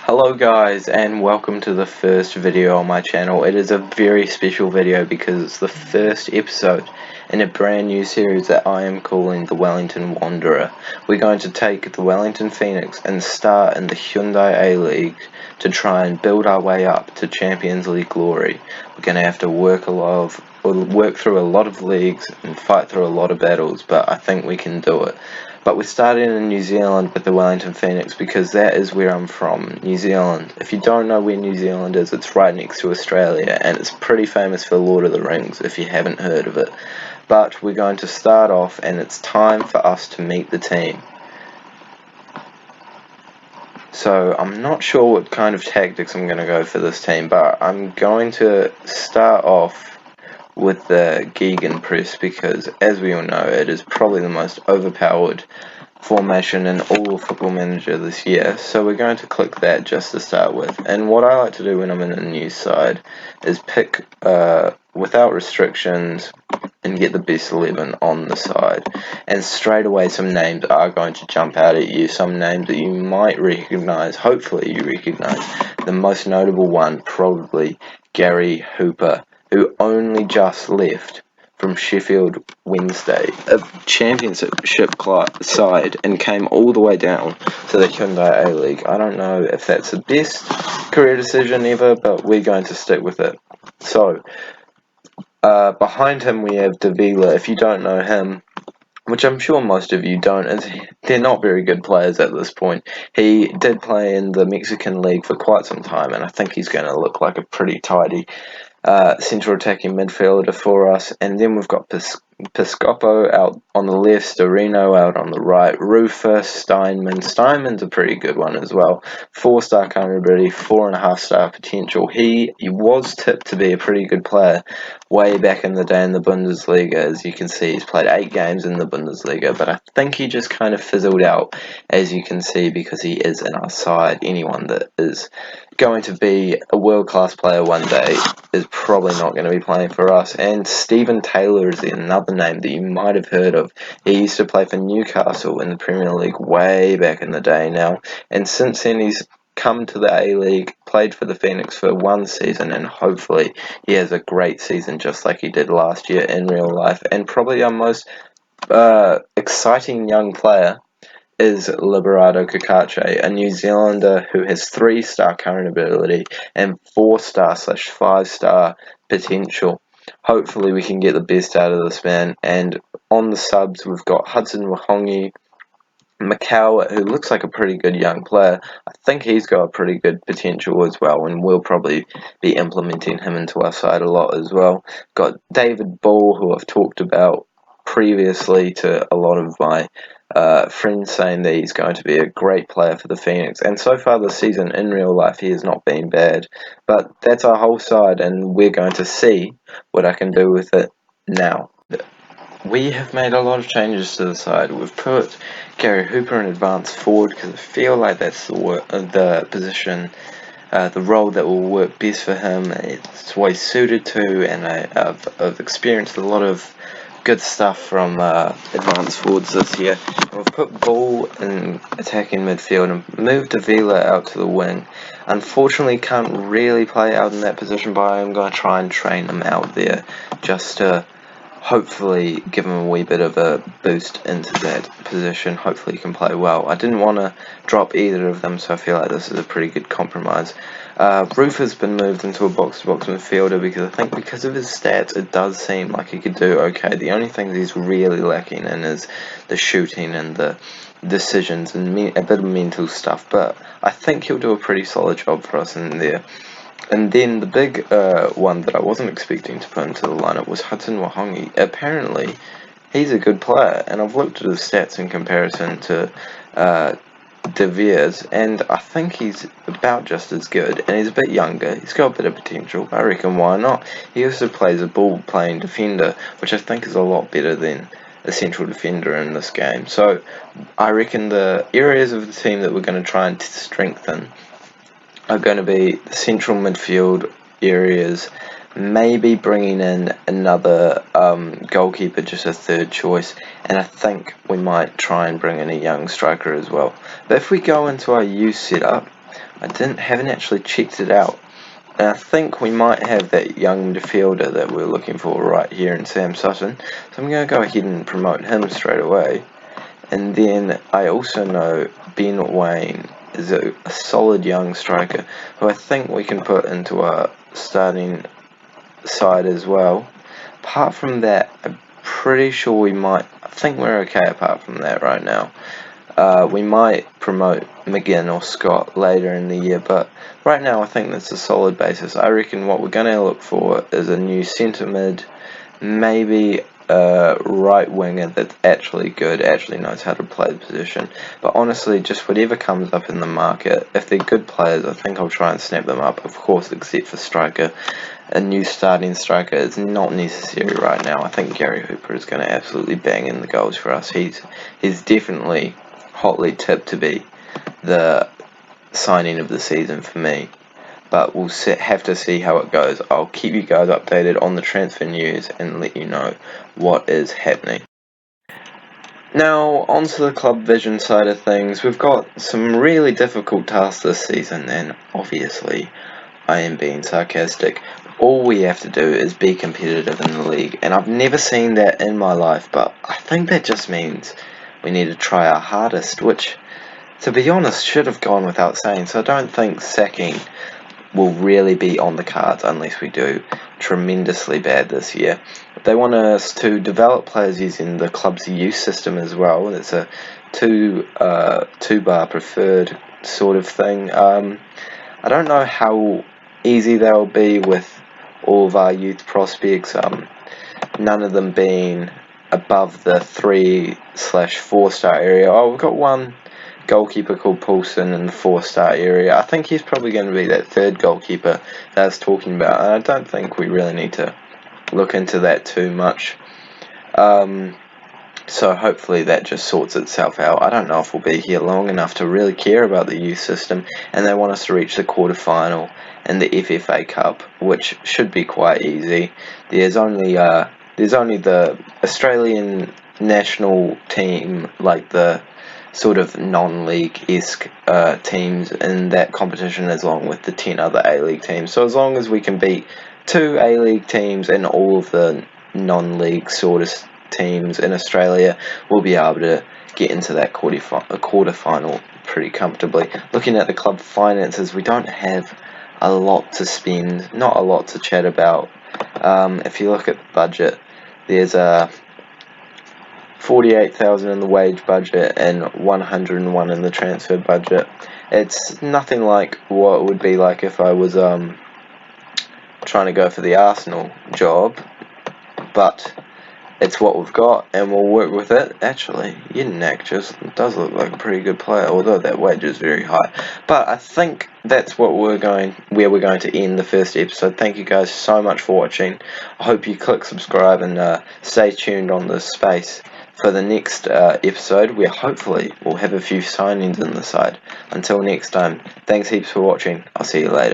Hello guys, and welcome to the first video on my channel. It is a very special video because it's the first episode in a brand new series that I am calling the Wellington Wanderer. We're going to take the Wellington Phoenix and start in the Hyundai A-League to try and build our way up to Champions League glory. We're going to have to work through a lot of leagues and fight through a lot of battles, but I think we can do it. But we're starting in New Zealand with the Wellington Phoenix because that is where I'm from, New Zealand. If you don't know where New Zealand is, it's right next to Australia, and it's pretty famous for Lord of the Rings if you haven't heard of it. But we're going to start off, and it's time for us to meet the team. So I'm not sure what kind of tactics I'm going to go for this team, but I'm going to start off with the Gegenpress because, as we all know, it is probably the most overpowered formation in all of Football Manager this year. So we're going to click that just to start with. And what I like to do when I'm in a new side is pick without restrictions and get the best 11 on the side. And straight away some names are going to jump out at you, some names that you might recognise, hopefully you recognise. The most notable one, probably Gary Hooper, who only just left from Sheffield Wednesday, a championship side, and came all the way down to the Hyundai A-League. I don't know if that's the best career decision ever, but we're going to stick with it. So, behind him we have Davila. If you don't know him, which I'm sure most of you don't, they're not very good players at this point. He did play in the Mexican League for quite some time, and I think he's going to look like a pretty tidy central attacking midfielder for us. And then we've got Piscopo out on the left, Storino out on the right, Rufus, Steinman. Steinman's a pretty good one as well. 4-star current ability, 4.5-star potential. He was tipped to be a pretty good player way back in the day in the Bundesliga. As you can see, he's played 8 games in the Bundesliga, but I think he just kind of fizzled out, as you can see, because he is in our side. Anyone that is going to be a world-class player one day is probably not going to be playing for us. And Stephen Taylor is another name that you might have heard of. He used to play for Newcastle in the Premier League way back in the day now, and since then he's come to the A-League, played for the Phoenix for 1 season, and hopefully he has a great season just like he did last year in real life. And probably our most exciting young player is Liberato Kakache, a New Zealander who has 3-star current ability and 4-star/5-star potential. Hopefully we can get the best out of this man. And on the subs we've got Hudson Wahongi, Macau, who looks like a pretty good young player. I think he's got pretty good potential as well, and we'll probably be implementing him into our side a lot as well. Got David Ball, who I've talked about previously to a lot of my friends, saying that he's going to be a great player for the Phoenix, and so far this season in real life he has not been bad. But that's our whole side, and we're going to see what I can do with it now. We have made a lot of changes to the side. We've put Gary Hooper in advanced forward because I feel like that's the position, the role that will work best for him. It's what he's suited to, and I've experienced a lot of good stuff from advanced forwards this year. We've put Ball in attacking midfield and moved Davila out to the wing. Unfortunately, can't really play out in that position, but I'm going to try and train him out there just to hopefully give him a wee bit of a boost into that position. Hopefully he can play well. I didn't want to drop either of them, so I feel like this is a pretty good compromise. Roof has been moved into a box-to-box midfielder because I think because of his stats it does seem like he could do okay. The only thing he's really lacking in is the shooting and the decisions and a bit of mental stuff, but I think he'll do a pretty solid job for us in there. And then the big one that I wasn't expecting to put into the lineup was Hudson Wahongi. Apparently, he's a good player, and I've looked at his stats in comparison to De Veers, and I think he's about just as good, and he's a bit younger. He's got a bit of potential. I reckon why not? He also plays a ball-playing defender, which I think is a lot better than a central defender in this game. So I reckon the areas of the team that we're going to try and strengthen are going to be the central midfield areas, maybe bringing in another goalkeeper, just a third choice, and I think we might try and bring in a young striker as well. But if we go into our youth setup, haven't actually checked it out. And I think we might have that young midfielder that we're looking for right here in Sam Sutton. So I'm going to go ahead and promote him straight away. And then I also know Ben Wayne is a solid young striker who I think we can put into our starting side as well. Apart from that, I'm pretty sure I think we're okay apart from that right now. We might promote McGinn or Scott later in the year, but right now I think that's a solid basis. I reckon what we're going to look for is a new centre mid, maybe a right winger that's actually good, actually knows how to play the position. But honestly, just whatever comes up in the market, if they're good players, I think I'll try and snap them up, of course, except for striker. A new starting striker is not necessary right now. I think Gary Hooper is going to absolutely bang in the goals for us. He's definitely hotly tipped to be the signing of the season for me, but we'll have to see how it goes. I'll keep you guys updated on the transfer news and let you know what is happening. Now, onto the club vision side of things. We've got some really difficult tasks this season, and obviously I am being sarcastic. All we have to do is be competitive in the league, and I've never seen that in my life, but I think that just means we need to try our hardest, which, to be honest, should have gone without saying. So I don't think sacking will really be on the cards unless we do tremendously bad this year. They want us to develop players using the club's youth system as well. It's a two-bar preferred sort of thing. I don't know how easy they'll be with all of our youth prospects, none of them being above the 3/4 star area. Oh, we've got one goalkeeper called Poulsen in the 4-star area. I think he's probably going to be that third goalkeeper that I was talking about, and I don't think we really need to look into that too much. So hopefully that just sorts itself out. I don't know if we'll be here long enough to really care about the youth system, and they want us to reach the quarterfinal and the FFA Cup, which should be quite easy. There's only the Australian national team, like the sort of non-league-esque teams in that competition, along with the 10 other A-League teams. So as long as we can beat 2 A-League teams and all of the non-league sort of teams in Australia, we'll be able to get into that quarterfinal pretty comfortably. Looking at the club finances, we don't have a lot to spend, not a lot to chat about. If you look at the budget, there's a 48,000 in the wage budget and 101 in the transfer budget. It's nothing like what it would be like if I was trying to go for the Arsenal job, but it's what we've got and we'll work with it. Actually, Jednak just does look like a pretty good player, although that wage is very high. But I think that's where we're going to end the first episode. Thank you guys so much for watching. I hope you click subscribe and stay tuned on this space for the next episode, where hopefully we'll have a few signings in the side. Until next time, thanks heaps for watching. I'll see you later.